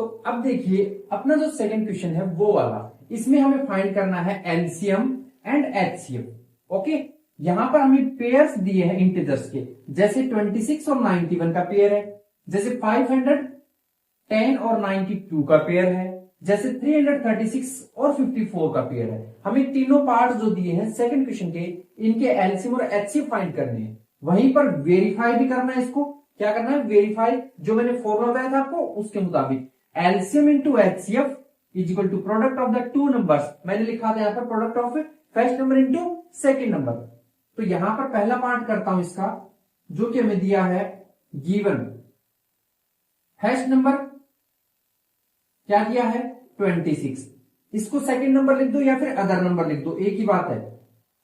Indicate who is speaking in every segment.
Speaker 1: तो अब देखिए अपना जो सेकंड क्वेश्चन है वो वाला, इसमें हमें फाइंड करना है एलसीएम एंड एचसीएफ। ओके, यहां पर हमें पेयर्स दिए हैं इंटीजर्स के, जैसे 26 और 91 का पेयर है, जैसे 510 और 92 का पेयर है, जैसे 336 और 54 का पेयर है। हमें तीनों पार्ट जो दिए हैं सेकंड क्वेश्चन के, इनके एलसीएम और एचसीएफ फाइंड करने हैं। वहीं पर वेरीफाई भी करना है इसको। क्या करना है? वेरीफाई, जो मैंने फॉर्मूला बताया था आपको उसके मुताबिक LCM into HCF is equal to product of the two numbers. मैंने लिखा था यहां पर product of first number into second number. तो यहां पर पहला पार्ट करता हूं इसका, जो कि हमें दिया है गिवन फर्स्ट नंबर क्या दिया है 26, इसको सेकंड नंबर लिख दो या फिर अदर नंबर लिख दो, एक ही बात है,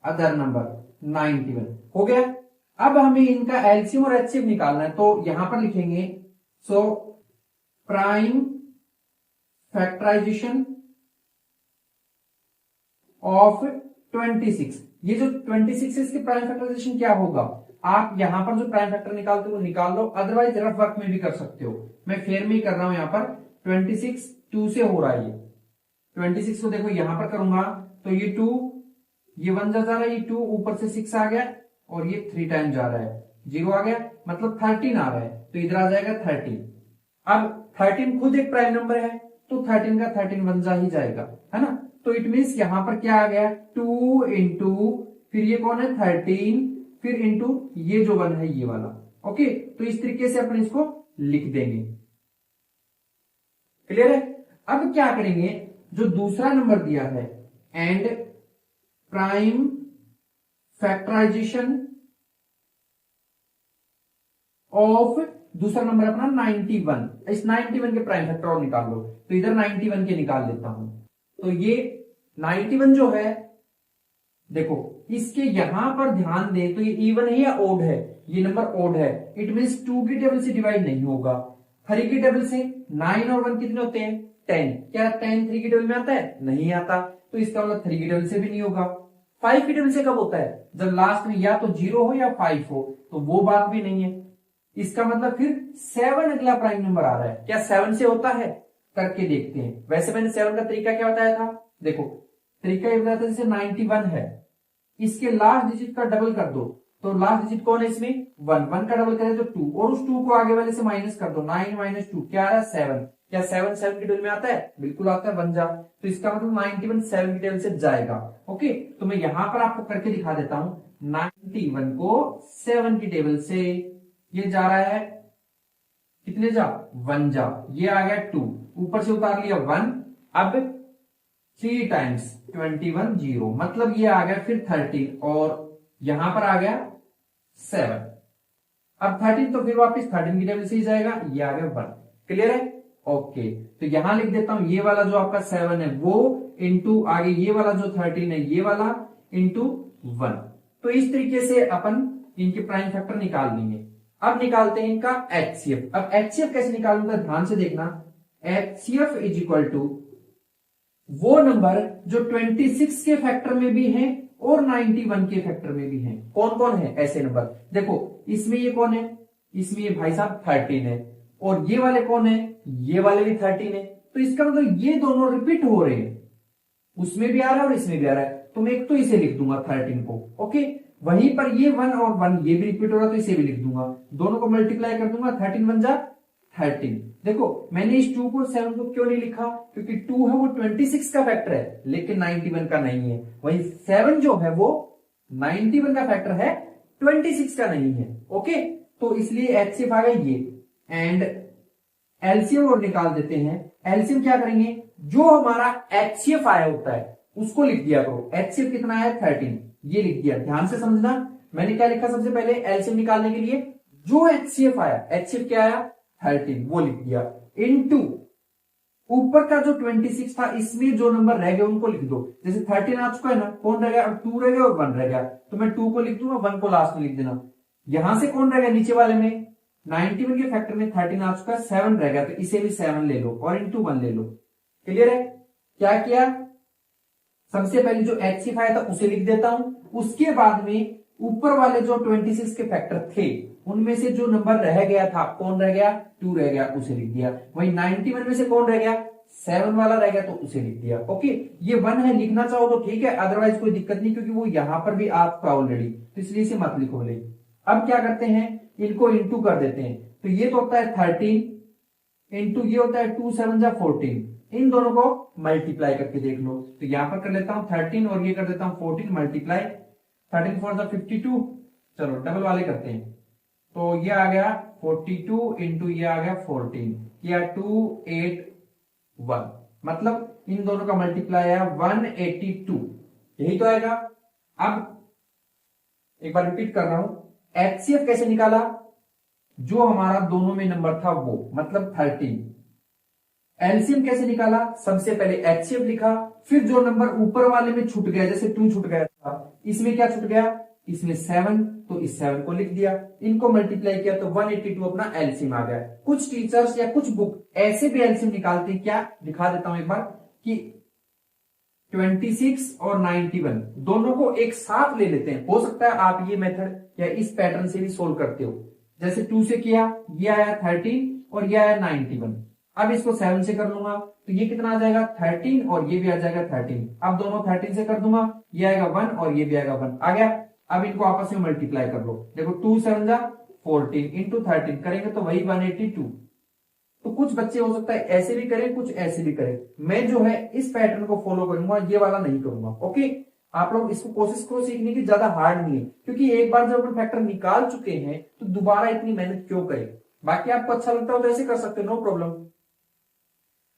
Speaker 1: अदर नंबर 91 हो गया। अब हमें इनका एलसीएम और एचसीएफ निकालना है, तो यहां पर लिखेंगे सो प्राइम फैक्टराइजेशन ऑफ 26। ये जो 26 है इसके प्राइम फैक्टराइजेशन क्या होगा? आप यहां पर जो प्राइम फैक्टर निकालते हो निकाल लो, अदरवाइज रफ वर्क में भी कर सकते हो। मैं फेयर में ही कर रहा हूं। यहां पर 26 2 से हो रहा है, ये 26 को देखो यहां पर करूंगा तो ये 2, ये 1 जा रहा है, ये 2 ऊपर से 6 आ गया और ये 3 टाइम जा रहा है, 0 आ गया, मतलब 13 आ रहा है, तो इधर आ जाएगा 13। अब 13 खुद एक प्राइम नंबर है, तो 13 का 13 बन जा ही जाएगा, है ना। तो इट मीन्स यहां पर क्या आ गया 2 इंटू, फिर ये कौन है 13, फिर इंटू ये जो 1 है ये वाला। ओके, तो इस तरीके से अपन इसको लिख देंगे। क्लियर है? अब क्या करेंगे, जो दूसरा नंबर दिया है एंड प्राइम फैक्टराइजेशन ऑफ, दूसरा नंबर अपना 91, इस 91 के प्राइम फैक्टर और निकाल लो, तो इधर 91 के निकाल लेता हूं। तो ये 91 जो है, देखो इसके यहां पर ध्यान दे तो ये इवन है या ओड है? ये नंबर ओड है, इट मींस 2 की टेबल से डिवाइड नहीं होगा। 3 की टेबल से 9 और 1 कितने होते हैं 10, क्या 10 3 की टेबल में आता है? नहीं आता, तो इसका मतलब 3 की टेबल से भी नहीं होगा। 5 की टेबल से कब होता है? जब लास्ट में या तो 0 हो या 5 हो, तो वो बात भी नहीं है। इसका मतलब फिर 7 अगला प्राइम नंबर आ रहा है, क्या 7 से होता है? करके देखते हैं। वैसे मैंने 7 का तरीका क्या बताया था? देखो तरीका ये बताया था, जैसे 91 है, इसके लास्ट डिजिट का डबल कर दो, तो लास्ट डिजिट कौन है इसमें 1 का डबल करें तो 2, और उस 2 को आगे वाले से माइनस कर दो, 9 माइनस 2 क्या आ रहा है 7, क्या 7 की टेबल में आता है? बिल्कुल आता है, बन जा। तो इसका मतलब 91 7 की टेबल से जाएगा। ओके, तो मैं यहां पर आपको करके दिखा देता हूं, 91 को 7 की टेबल से ये जा रहा है कितने जा 1 जा, ये आ गया 2, ऊपर से उतार लिया 1, अब 3 टाइम्स 21 0, मतलब ये आ गया फिर 13 और यहां पर आ गया 7। अब 13 तो फिर वापस 13 की टेबल से ही जाएगा, ये आ गया 1। क्लियर है? ओके, तो यहां लिख देता हूं ये वाला जो आपका 7 है वो इंटू आगे ये वाला जो 13 है ये वाला इंटू 1। तो इस तरीके से अपन इनके प्राइम फैक्टर निकाल लेंगे। अब निकालते हैं इनका एचसीएफ। अब एचसीएफ कैसे निकालूंगा ध्यान से देखना। एचसीएफ इज इक्वल टू वो नंबर जो 26 के फैक्टर में भी है और 91 के फैक्टर में भी है। कौन कौन है ऐसे नंबर? देखो इसमें ये कौन है, इसमें ये भाई साहब 13 है, और ये वाले कौन है, ये वाले भी 13 है। तो इसका मतलब ये दोनों रिपीट हो रहे हैं, उसमें भी आ रहा है और इसमें भी आ रहा है, तो मैं एक तो इसे लिख दूंगा 13 को। ओके, वहीं पर ये 1 और 1 ये भी रिपीट हो रहा है, तो इसे भी लिख दूंगा, दोनों को मल्टीप्लाई कर दूंगा, 13 बन जा 13। देखो मैंने इस 2 को 7 को क्यों नहीं लिखा, क्योंकि 2 है वो 26 का फैक्टर है लेकिन 91 का नहीं है, वही 7 जो है वो 91 का फैक्टर है 26 का नहीं है। ओके, तो इसलिए एचसीएफ आ गया ये, एंड एलसीएम और निकाल देते हैं। एलसीएम क्या करेंगे, जो हमारा एचसीएफ आया होता है उसको लिख दिया करो। एचसीएफ कितना है 13, ये लिख दिया। ध्यान से समझना, मैंने क्या लिखा सबसे पहले एलसीएम निकालने के लिए, जो एचसीएफ आया, एचसीएफ क्या आया 13 वो लिख दिया, इनटू ऊपर का जो 26 था इसमें जो नंबर रह गए उनको लिख दो। जैसे 13 आ चुका है ना, कौन रह गया, अब 2 रह गया और 1 रह गया, तो मैं 2 को लिख दूंगा, 1 को लास्ट में लिख देना। यहां से कौन रह गया नीचे वाले में, 91 के फैक्टर में 13 आ चुका है, 7 रह गया, तो इसे भी 7 ले लो और इंटू 1 ले लो। क्लियर है? क्या किया, सबसे पहले जो एचसीएफ आया था उसे लिख देता हूं, उसके बाद में ऊपर वाले जो 26 के फैक्टर थे उनमें से जो नंबर रह गया था, कौन रह गया, 2 रह गया, उसे लिख दिया। वही 91 में से कौन रह गया, 7 वाला रह गया, तो उसे लिख दिया। ओके, ये 1 है, लिखना चाहो तो ठीक है, अदरवाइज कोई दिक्कत नहीं, क्योंकि वो यहां पर भी आपका ऑलरेडी, तो इसलिए इसे मत लिखो ले। अब क्या करते हैं, इनको इंटू कर देते हैं। तो ये तो होता है 13 इंटू ये होता है 2 7 जा 14। इन दोनों को मल्टीप्लाई करके देख लो। तो यहां पर कर लेता हूं 13 और ये कर देता हूं 14 मल्टीप्लाई। 13 4 जा 52। चलो डबल वाले करते हैं। तो ये आ गया 42 इंटू ये आ गया 14, ये 281, मतलब इन दोनों का मल्टीप्लाई है 182, यही तो आएगा। अब एक बार रिपीट कर रहा हूं, एचसीएफ कैसे निकाला, जो हमारा दोनों में नंबर था वो, मतलब 13। एलसीएम कैसे निकाला, सबसे पहले एचसीएफ लिखा, फिर जो नंबर ऊपर वाले में छूट गया, जैसे 2 छूट गया था, इसमें क्या छूट गया, इसमें 7, तो इस 7 को लिख दिया, इनको मल्टीप्लाई किया तो 182 अपना एलसीएम आ गया। कुछ टीचर्स या कुछ बुक ऐसे भी एलसीएम निकालते हैं, क्या दिखा देता हूं एक बार, कि 26 और 91 दोनों को एक साथ ले लेते हैं। हो सकता है आप ये मेथड या इस पैटर्न से भी सोल्व करते हो। जैसे 2 से किया, ये आया 13 और ये आया 91। अब इसको 7 से कर लूंगा तो ये कितना आ जाएगा 13 और ये भी आ जाएगा 13। अब दोनों 13 से कर दूंगा, ये आएगा 1 और ये भी आएगा 1, आ गया। अब इनको आपस में मल्टीप्लाई कर लो, देखो 2 7 जा 14 इंटू 13 करेंगे तो वही 182। तो कुछ बच्चे हो सकता है ऐसे भी करें, कुछ ऐसे भी करें। मैं जो है इस पैटर्न को फॉलो करूंगा, ये वाला नहीं करूंगा। ओके, आप लोग इसको कोशिश करो सीखने की, ज्यादा हार्ड नहीं है, क्योंकि एक बार जब अपन फैक्टर निकाल चुके हैं तो दोबारा इतनी मेहनत क्यों करें। बाकी आपको अच्छा लगता हो तो ऐसे कर सकते हो, नो प्रॉब्लम।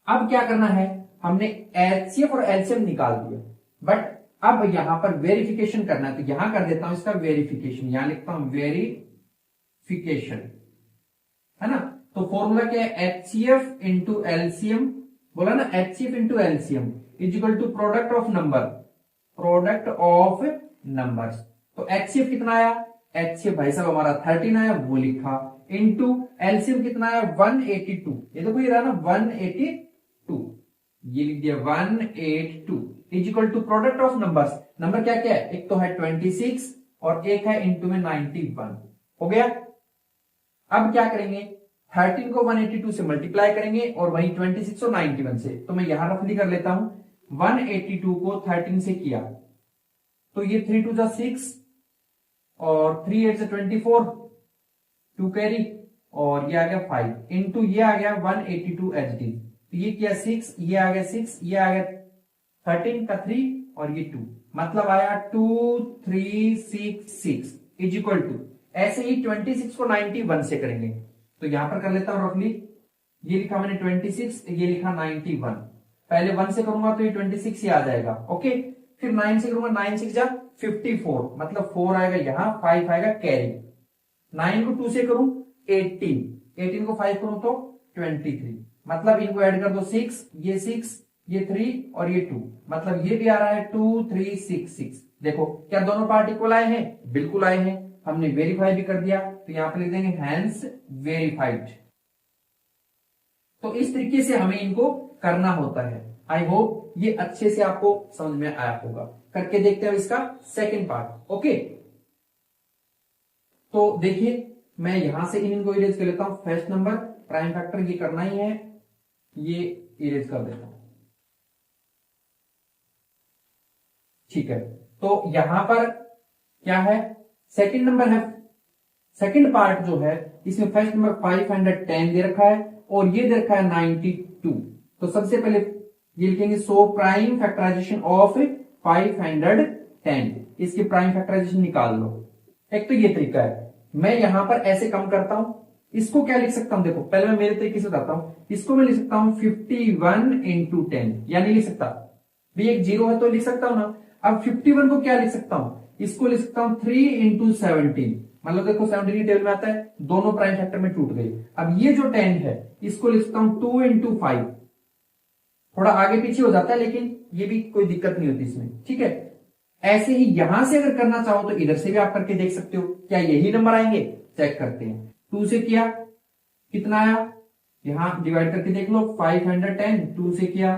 Speaker 1: अब क्या करना है, हमने एचसीएफ और एलसीएम निकाल दिया, बट अब यहां पर वेरिफिकेशन करना है। तो यहां कर देता हूं इसका वेरिफिकेशन, यहां लिखता हूं वेरिफिकेशन, है ना। तो फॉर्मूला क्या है, एचसीएफ इंटू एलसीएम, बोला ना, HCF into LCM is equal to product of number, product of numbers. तो एचसीएफ कितना आया, एचसीएफ भाई साहब हमारा 13 आया, वो लिखा, इंटू एलसीएम कितना आया 182, ये देखो ये रहा ना 182, ये लिख दिया 182 is equal to product of numbers. Number क्या क्या है, एक तो है 26 और एक है इंटू में 91, हो गया। अब क्या करेंगे, 13 को 182 से मल्टीप्लाई करेंगे और वही 26 और 91 से। तो मैं यहां रफली कर लेता हूं, 182 को 13 से किया तो ये 3 2 जा 6 और 3 8 से 24, 2 कैरी और ये आ गया 5 इंटू ये आ गया 182 एचडी। तो ये किया 6, ये आ गया 6, ये आ गया 13 का 3 और ये 2, मतलब आया 2366 इज इक्वल टू, ऐसे ही 26 को 91 से करेंगे। तो यहां पर कर लेता हूं रफली, ये लिखा मैंने 26, ये लिखा 91, पहले 1 से करूंगा तो ये 26 ही आ जाएगा। ओके, फिर 9 से करूंगा, 9 6 जा 54, मतलब 4 आएगा यहां, 5 आएगा कैरी। 9 को 2 से करूं 18, 18 को 5 करूं तो 23, मतलब इनको ऐड कर दो 6, ये 3 और ये 2, मतलब ये भी आ रहा है 2366। देखो क्या दोनों पार्ट इक्वल आए हैं, बिल्कुल आए हैं। हमने वेरीफाई भी कर दिया, तो यहां पर लिख देंगे हैंस वेरीफाइड। तो इस तरीके से हमें इनको करना होता है। आई होप ये अच्छे से आपको समझ में आया होगा। करके देखते हैं इसका सेकंड पार्ट। ओके, तो देखिए मैं यहां से इनको इरेज कर लेता हूं। फर्स्ट नंबर प्राइम फैक्टर ये करना ही है, ये इरेज कर देता हूं, ठीक है। तो यहां पर क्या है, सेकंड नंबर है, सेकंड पार्ट जो है इसमें फर्स्ट नंबर 510 दे रखा है और ये दे रखा है 92। तो सबसे पहले ये लिखेंगे सो प्राइम फैक्टराइजेशन ऑफ 510, इसकी प्राइम फैक्टराइजेशन निकाल लो। एक तो ये तरीका है, मैं यहां पर ऐसे कम करता हूं। इसको क्या लिख सकता हूं, देखो पहले मैं मेरे तरीके से बताता हूं। इसको मैं लिख सकता हूं 51 इंटू 10, या नहीं लिख सकता भी, एक जीरो है तो लिख सकता हूं ना। अब 51 को क्या लिख सकता हूं, इसको लिख सकता हूं 3 इंटू 17, मतलब देखो 17 टेबल में आता है, दोनों प्राइम फैक्टर में टूट गई। अब ये जो 10 है इसको लिख सकता हूं 2 इंटू 5, थोड़ा आगे पीछे हो जाता है लेकिन ये भी कोई दिक्कत नहीं होती इसमें, ठीक है। ऐसे ही यहां से अगर करना चाहो तो इधर से भी आप करके देख सकते हो, क्या यही नंबर आएंगे, चेक करते हैं। 2 से किया कितना आया, यहां डिवाइड करके देख लो, 510, 2 से किया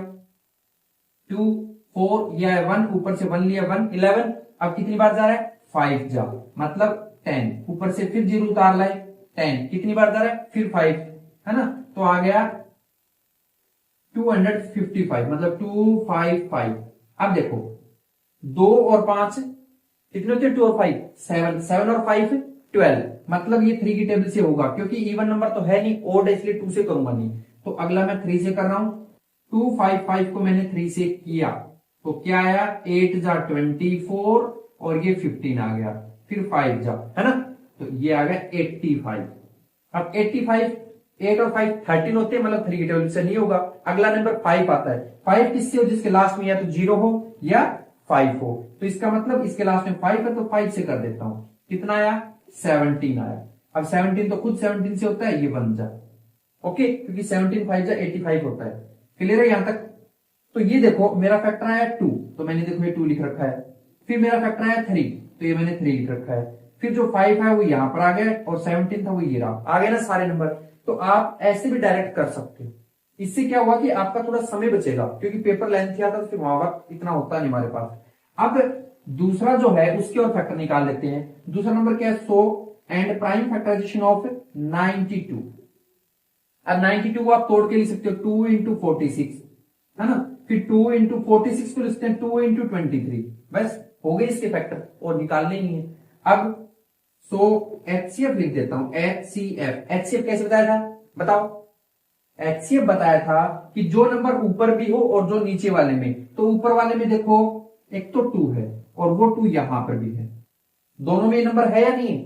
Speaker 1: 2 4, यह 1 ऊपर से 1 लिया 1 11, अब कितनी बार जा रहा है 5 जा, मतलब 10, ऊपर से फिर 0 उतार लाए 10, कितनी बार उतारा है, फिर 5, है ना, तो आ गया 255, मतलब 255। अब देखो 2 और 5 कितने होते हैं, 2 और 5 7, 7 और 5 12, मतलब ये 3 की टेबल से होगा, क्योंकि इवन नंबर तो है नहीं, ओड है, इसलिए 2 से करूंगा नहीं। तो अगला मैं 3 से कर रहा हूं, 255 को मैंने 3 से किया तो क्या आया, 8 जा 24 और ये 15 आ गया, फिर 5 जा, है ना, तो ये आ गया 85। अब 85, 8 और 5 13 होते हैं, मतलब 3 की टेबल से नहीं होगा। अगला नंबर 5 आता है, 5 किससे हो, जिसके लास्ट में या तो 0 हो या 5 हो, तो इसका मतलब इसके लास्ट में 5 है, तो 5 से कर देता हूं, कितना आया, 17 आया। अब 17 तो खुद 17 से होता है, ये बन जा, ओके, क्योंकि 17 5 जा 85 होता है। क्लियर है यहां तक। तो ये देखो मेरा फैक्टर आया 2, तो मैंने देखो ये 2 लिख रखा है। फिर मेरा फैक्टर आया 3, तो ये मैंने 3 लिख रखा है। फिर जो 5 है वो यहां पर आ गया, और 17 था वो ये रहा, आ गया ना सारे नंबर। तो आप ऐसे भी डायरेक्ट कर सकते हो। इससे क्या हुआ कि आपका थोड़ा समय बचेगा, क्योंकि पेपर लेंथ आता तो फिर वहां वक्त इतना होता नहीं हमारे पास। अब दूसरा जो है उसके और फैक्टर निकाल लेते हैं। दूसरा नंबर क्या है, 100 एंड प्राइम फैक्टराइजेशन ऑफ 92। अब 92 को आप तोड़ के लिख सकते हो 2 इंटू 46, है ना, फिर 2 इंटू 46 को लिखते हैं 2 इंटू 23, बस हो गए इसके फैक्टर, और निकालने ही है। अब सो एचसीएफ लिख देता हूं, एचसीएफ। एचसीएफ कैसे बताया था, बताओ। एचसीएफ बताया था कि जो नंबर ऊपर भी हो और जो नीचे वाले में, तो ऊपर वाले में देखो एक तो 2 है और वो 2 यहां पर भी है, दोनों में ये नंबर है या नहीं,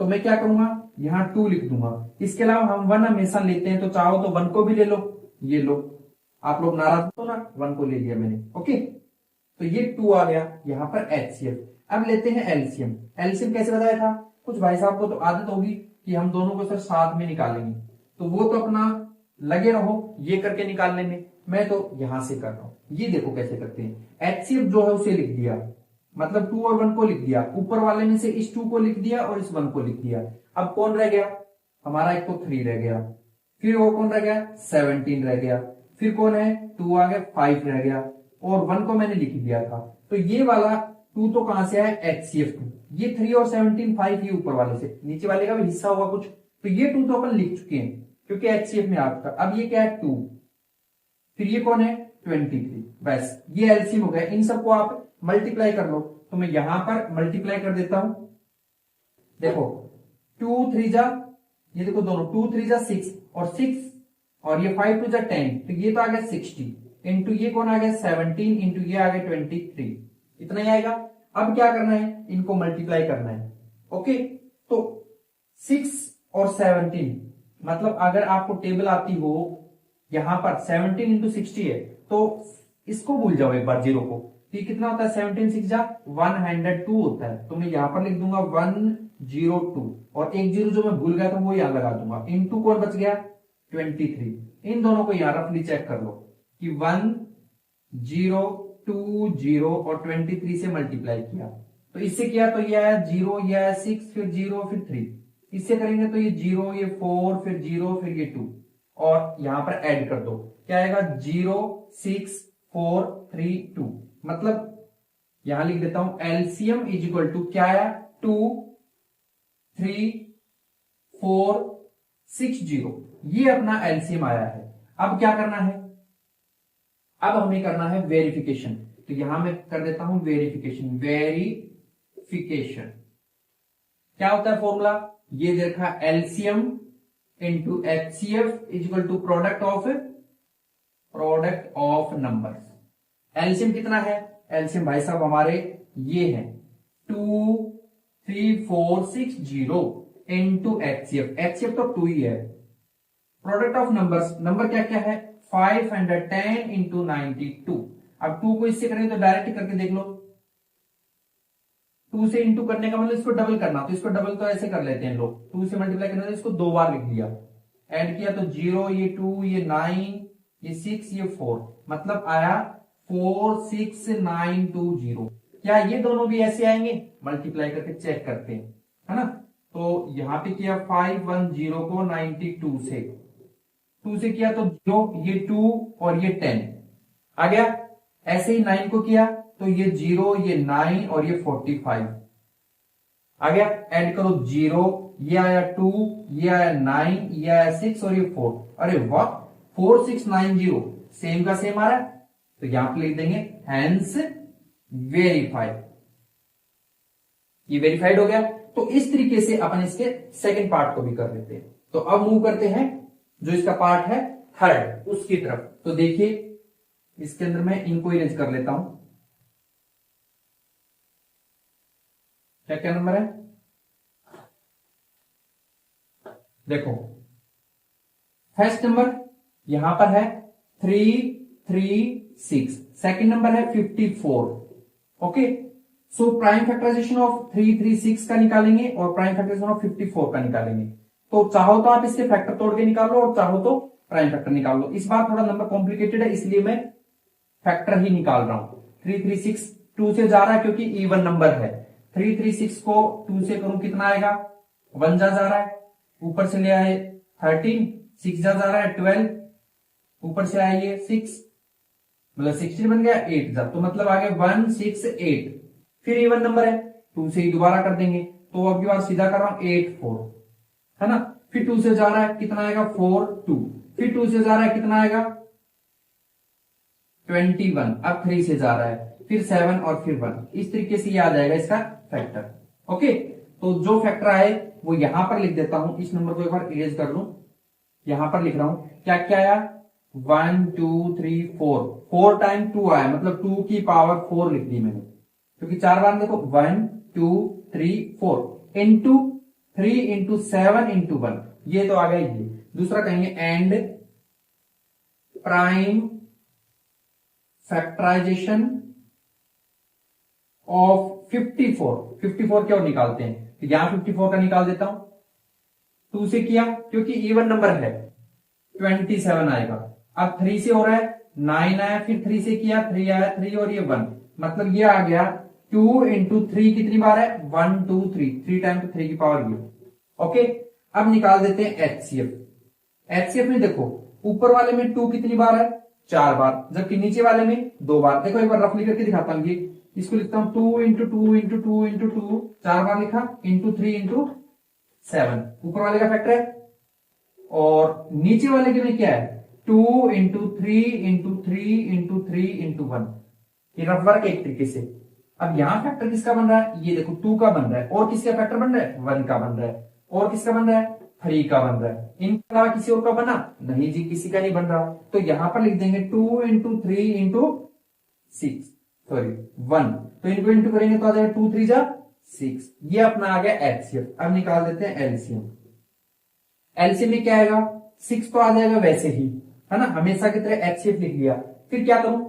Speaker 1: तो मैं क्या करूंगा, यहां 2 लिख दूंगा। इसके अलावा हम 1 हमेशा लेते हैं, तो चाहो तो 1 को भी ले लो, ये लो, आप लोग नाराज हो ना, 1 को ले लिया मैंने, ओके। तो ये 2 आ गया यहां पर एचसीएफ। अब लेते हैं एलसीएम। एलसीएम कैसे बताया था, कुछ भाई साहब को तो आदत होगी कि हम दोनों को सर साथ में निकालेंगे, तो वो तो अपना लगे रहो ये करके निकालने में, मैं तो यहां से कर रहा हूं। ये देखो कैसे करते हैं। एचसीएफ जो है उसे लिख दिया, मतलब 2 और 1 को लिख दिया, ऊपर वाले में से इस 2 को लिख दिया और इस 1 को लिख दिया। अब कौन रह गया हमारा, एक तो 3 रह गया, फिर वो कौन रह गया, 17 रह गया, फिर कौन है 2 आ गया, 5 रह गया, और 1 को मैंने लिख दिया था। तो ये वाला 2 तो कहां से आया, एचसीएफ 2। ये 3 और 17 5 ये ऊपर वाले से, नीचे वाले का भी हिस्सा होगा कुछ, तो ये 2 तो अपन लिख चुके हैं क्योंकि एचसीएफ में आपका। अब ये क्या है 2, फिर ये कौन है 23, बस ये एलसीएम हो गया। इन सबको आप मल्टीप्लाई कर लो, तो मैं यहां पर मल्टीप्लाई कर देता हूं। देखो 2 3 जा, ये देखो दोनों 2 3 जा 6 और 6 और ये 5 2 जा 10, तो ये तो आ गया 60 इंटू ये कौन आ गया 17 इंटू ये आ गया 23, इतना ही आएगा। अब क्या करना है, इनको मल्टीप्लाई करना है, ओके। तो 6 और 17, मतलब अगर आपको टेबल आती हो यहां पर 17 इंटू 60 है, तो इसको भूल जाओ एक बार जीरो को, तो कितना होता है 17 6 जा 102 होता है, तो मैं यहां पर लिख दूंगा 102, और एक जीरो जो मैं भूल गया था वो यहां लगा दूंगा। इंटू कौन बच गया 23, इन दोनों को यहां रफली चेक कर लो कि 1020 और 23 से मल्टीप्लाई किया, तो इससे किया तो ये आया 0, ये आया 6, फिर 0 फिर 3, इससे करेंगे तो ये 0 ये 4 फिर 0 फिर ये 2, और यहां पर ऐड कर दो, क्या आएगा 0 6 4 3 2, मतलब यहां लिख देता हूं एलसीएम इज इक्वल टू क्या आया 2 3 4 6 0, ये अपना एलसीएम आया है। अब क्या करना है, अब हमें करना है वेरिफिकेशन, तो यहां मैं कर देता हूं वेरिफिकेशन। वेरिफिकेशन क्या होता है फॉर्मूला, ये देखा LCM into HCF is equal to product of numbers. LCM कितना है, एलसीएम भाई साहब हमारे ये है 2 3 4 6 0 इंटू एचसीएफ, एचसीएफ तो 2 ही है। प्रोडक्ट ऑफ नंबर्स, नंबर क्या क्या है 510 इंटू 92। अब 2 को इससे करेंगे तो डायरेक्ट करके देख लो, 2 से इंटू करने का मतलब इसको डबल करना, तो इसको डबल तो ऐसे कर लेते हैं लोग, 2 से मल्टीप्लाई करना तो इसको 2 बार लिख लिया, ऐड किया तो 0 ये 2 ये 9 ये 6 ये 4, मतलब आया 46920। क्या ये दोनों भी ऐसे आएंगे, मल्टीप्लाई करके चेक करते हैं, है ना। तो यहां पे किया 510 को 92 से, 2 से किया तो 0 ये 2 और ये 10 आ गया। ऐसे ही 9 को किया तो ये 0 ये 9 और ये 45, आ गया, ऐड करो 0, ये आया 2, ये आया 9, ये आया 6 और ये 4। अरे वाह, 4690 सेम का सेम आ रहा है, तो यहां पे लिख देंगे हैंस वेरीफाइड। ये वेरीफाइड हो गया। तो इस तरीके से अपन इसके सेकंड पार्ट को भी कर लेते हैं। तो अब मूव करते हैं जो इसका पार्ट है थर्ड, उसकी तरफ। तो देखिए इसके अंदर मैं इनको इरेज कर लेता हूं। क्या क्या नंबर है, देखो फर्स्ट नंबर यहां पर है 336, सेकंड नंबर है 54। Okay, so prime factorisation of 336 का निकालेंगे और प्राइम फैक्टराइजेशन ऑफ 54 का निकालेंगे। तो चाहो तो आप इसके फैक्टर तोड़ के निकाल लो और चाहो तो प्राइम फैक्टर निकाल लो। इस बार थोड़ा नंबर कॉम्प्लिकेटेड है, इसलिए मैं फैक्टर ही निकाल रहा हूं। 336 2 से जा रहा है क्योंकि इवन नंबर है। 336 को 2 से करूं कितना आएगा, 1 जा रहा है, ऊपर से ले आए 13, 6 जा रहा है 12, ऊपर से आए ये 6, मतलब 16 बन गया, 8 जा, तो मतलब आ गया 168। फिर इवन नंबर है, 2 से ही दोबारा कर देंगे, तो अब की बार सीधा कर रहा हूं 8 4, है ना। फिर 2 से जा रहा है कितना आएगा 4 2, फिर 2 से जा रहा है कितना आएगा 21, अब 3 से जा रहा है, फिर 7 और फिर 1। इस तरीके से ये आ जाएगा इसका फैक्टर। ओके, तो जो फैक्टर आए वो यहां पर लिख देता हूं। इस नंबर को एक बार इरेज कर लूं, यहां पर लिख रहा हूं। क्या क्या आया, 1 2 3 4, 4 टाइम 2 आया, मतलब 2 की पावर 4 लिख दी मैंने, क्योंकि 4 बार देखो 1 2 3 4 इंटू 3 इंटू 7 इंटू 1, ये तो आ गया ये। दूसरा कहेंगे एंड प्राइम फैक्टराइजेशन ऑफ 54। 54 क्यों निकालते हैं, तो यहां 54 का निकाल देता हूं। 2 से किया क्योंकि इवन नंबर है, 27 आएगा। अब 3 से हो रहा है 9 आया, फिर 3 से किया 3 आया, 3 और ये 1, मतलब ये आ गया 2 इंटू 3 कितनी बार है 1 2 3, 3 टाइम तो 3 की पावर ये। ओके, अब निकाल देते हैं एचसीएफ। एचसीएफ में देखो ऊपर वाले में 2 कितनी बार है 4 बार, जबकि नीचे वाले में 2 बार। देखो एक बार रफली करके दिखाता हूं, ये इसको लिखता हूं 2 इंटू 2 इंटू 2 इंटू 2, 4 बार लिखा, इंटू 3 इंटू 7, ऊपर वाले का फैक्टर है। और नीचे वाले के में क्या है 2 इंटू 3 इंटू 3 इंटू 3 इंटू 1, ये रफ वर्क एक तरीके से। अब यहां फैक्टर किसका बन रहा है, ये देखो 2 का बन रहा है, और किसका फैक्टर बन रहा है 1 का बन रहा है, और किसका बन रहा है 3 का बन रहा है। इनके अलावा किसी और का बना नहीं जी, किसी का नहीं बन रहा। तो यहां पर लिख देंगे 2 इंटू 3 इंटू 6, सॉरी 1, तो इनको इंटू करेंगे तो आ जाएगा 2 3 जा 6। ये अपना आ गया एचसीएफ। अब निकाल देते हैं एलसीएम। एलसीएम में क्या आएगा 6 तो आ जाएगा वैसे ही, है ना, हमेशा की तरह एचसीएफ लिख लिया। फिर क्या करूं,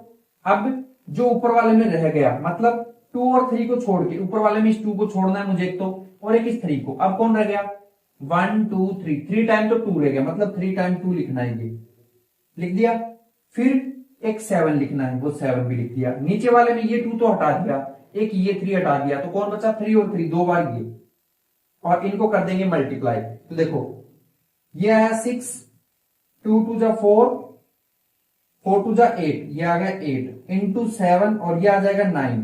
Speaker 1: अब जो ऊपर वाले में रह गया, मतलब 2 और 3 को छोड़ के, ऊपर वाले में इस 2 को छोड़ना है मुझे एक तो, और एक इस 3 को। अब कौन रह गया 1 2 3, 3 टाइम तो 2 रह गया, मतलब 3 टाइम 2 लिखना है, ये लिख दिया। फिर एक 7 लिखना है, वो 7 भी लिख दिया। नीचे वाले में ये 2 तो हटा दिया, एक ये 3 हटा दिया, तो कौन बचा 3 और 3, 2 बार ये, और इनको कर देंगे मल्टीप्लाई। तो देखो ये आया 6, 2 2 जा 4, 4 2 जा 8, ये आ गया 8 इंटू 7, और ये आ जाएगा 9।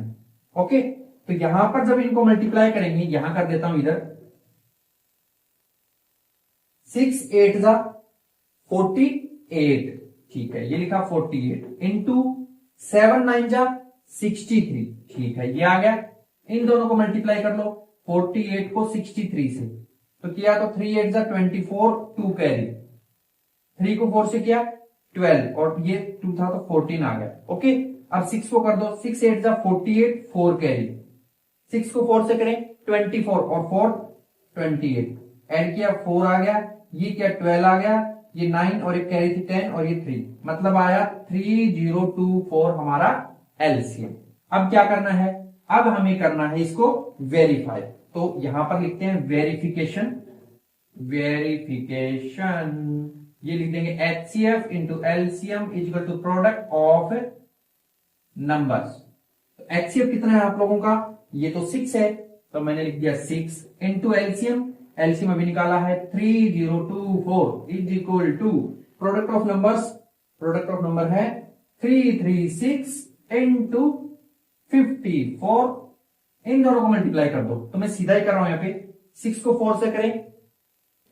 Speaker 1: ओके, तो यहां पर जब इनको मल्टीप्लाई करेंगे, यहां कर देता हूं इधर 6 8 जा 48, ठीक है, ये लिखा 48 इंटू 7 9 जा 63, ठीक है, ये आ गया। इन दोनों को मल्टीप्लाई कर लो, 48 को 63 से, तो किया तो 3 8 जा 24, 2 कैरी, 3 को 4 से किया 12, और ये 2 था तो 14 आ गया। ओके, अब 6 को कर दो, 6 8 जा 48, 4 कैरी, 6 को 4 से करें 24, और 4 28, ऐड किया 4 आ गया, ये क्या 12 आ गया, ये 9 और एक कैरी थी 10, और ये 3, मतलब आया 3024 हमारा एलसीएम। अब क्या करना है, अब हमें करना है इसको वेरीफाई। तो यहां पर लिखते हैं वेरिफिकेशन, वेरिफिकेशन ये लिख देंगे HCF into LCM is equal to product of numbers. तो एचसीएफ कितना है आप लोगों का, ये तो 6 है, तो मैंने लिख दिया 6 इंटू एलसीएम। एलसीएम अभी निकाला है 3024 is equal to product of numbers, product of number है 336 इंटू 54 इन दोनों को मल्टीप्लाई कर दो, तो मैं सीधा ही कर रहा हूं यहाँ पे। 6 को 4 से करें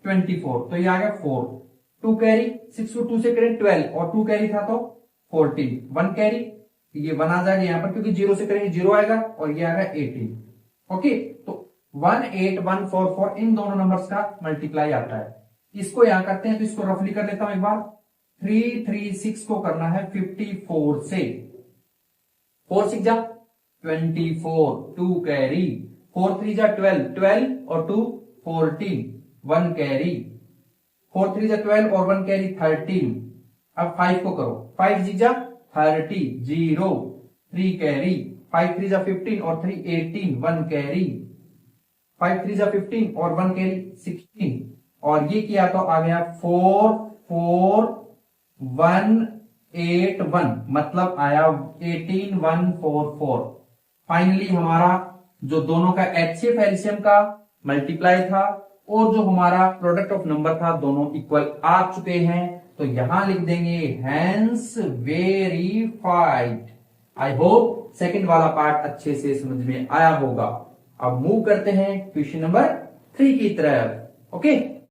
Speaker 1: 24, तो ये आ गया 4। 2 कैरी, 6 को 2 से करें 12 और 2 कैरी था तो 14। 1 कैरी, ये 1 आ जाएगा यहाँ पर, क्योंकि 0 से करेंगे 0 आएगा और ये आएगा 18। ओके, तो 18144 इन दोनों नंबर्स का मल्टीप्लाई आता है। इसको यहां करते हैं, तो इसको रफली कर लेता हूं एक बार। 336 को करना है 54 से। 4 6 जा 24, 2 कैरी, 4 3 जा 12, 12 और 2 14, 1 कैरी, 4 3 जा 12 और 1 कैरी 13। अब 5 को करो, 5 6 जा 30, 0, 3 कैरी, 5 3 जा 15 और 3 18, 1 कैरी, 5 3 जा 15 और 1 कैरी 16, और ये किया तो आ गया 4 4 1 8 1, मतलब आया 18144। फाइनली हमारा जो दोनों का एचसीएफ एलसीएम का मल्टीप्लाई था और जो हमारा प्रोडक्ट ऑफ नंबर था, दोनों इक्वल आ चुके हैं। तो यहां लिख देंगे hence verified. I hope second वाला पार्ट अच्छे से समझ में आया होगा। अब मूव करते हैं क्वेश्चन नंबर 3 की तरफ। ओके।